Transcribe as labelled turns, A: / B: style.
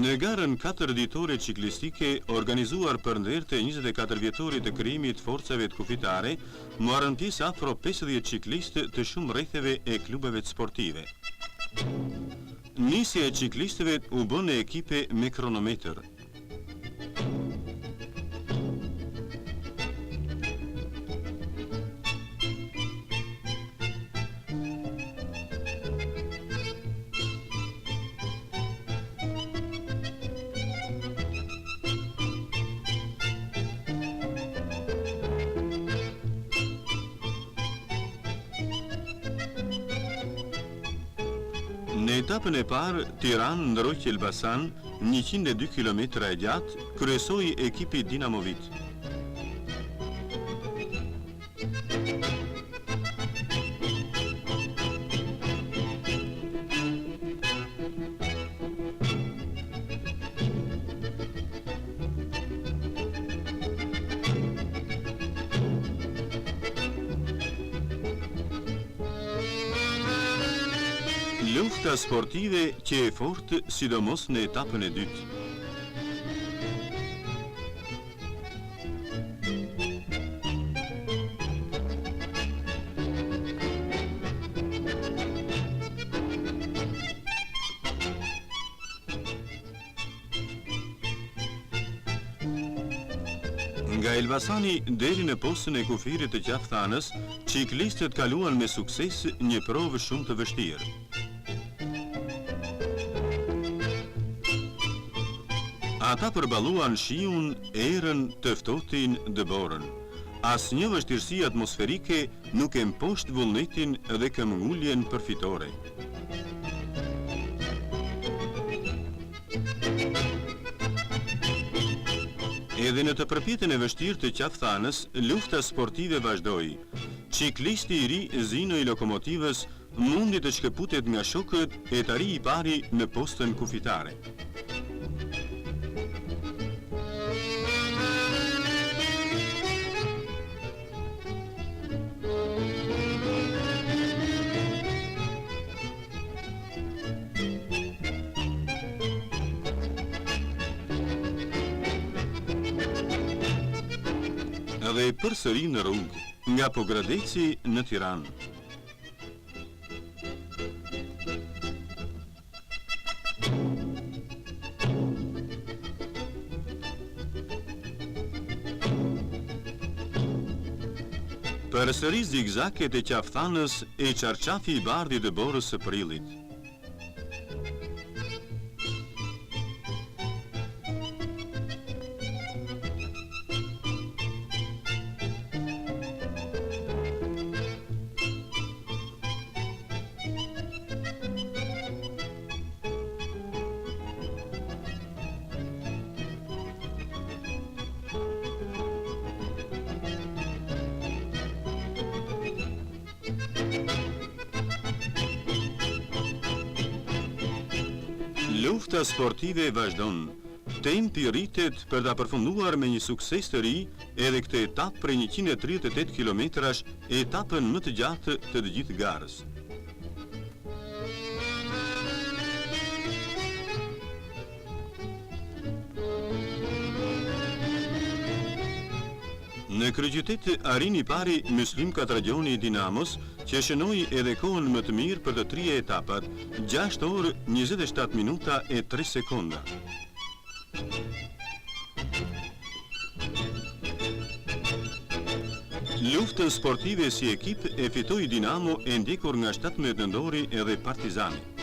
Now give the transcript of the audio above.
A: Në garën 4 ditore ciklistike, organizuar për ndërte 24 vjetorit të krijimit forcave të kufitare, morën pjesë afro 50 ciklistë të shumë rretheve e klubeve sportive. Nisja e ciklistëve u bën në ekipe me kronometër. Në etapën e parë, Tiranë-Ndërroq-Elbasan, 102 km e gjatë, kryesoi ekipi Dinamovit. Lufta sportive që e fortë, sidomos në etapën e dytë. Nga Elbasani deri në postën e kufirit të qafthanës, ciklistët kaluan me sukses një provë shumë të vështirë. Ata përballuan shiun, erën, të ftohtin, dëborën. Asnjë vështirësi atmosferike nuk e mposht vullnetin dhe këmbënguljen përfitore. Edhe në të përpjetjen e vështirë të qafthanës, lufta sportive vazhdoi. Ciklisti i ri Zino i lokomotivës mundi të shkëputet nga shokët e të arrijë i pari në postën kufitare. Dhe përsëri në rrugë, nga Pogradeci në Tiranë. Përsëri zigzaket e qafthanës e qarqafi i bardhit të borës së prillit. Lufta sportive vazhdon. Tempi rritet për ta përfunduar me një sukses të ri edhe këtë etapë prej 138 kilometrash, etapën më të gjatë të gjithë garës. Në kryeqytet arrin i pari Myslim Katragjoni i Dinamos, që shënoi edhe kohën më të mirë për të trija etapat, 6 orë, 27 minuta e 3 sekonda. Luftën sportive si ekip e fitoi Dinamo e ndjekur nga 17 nëntori edhe Partizani.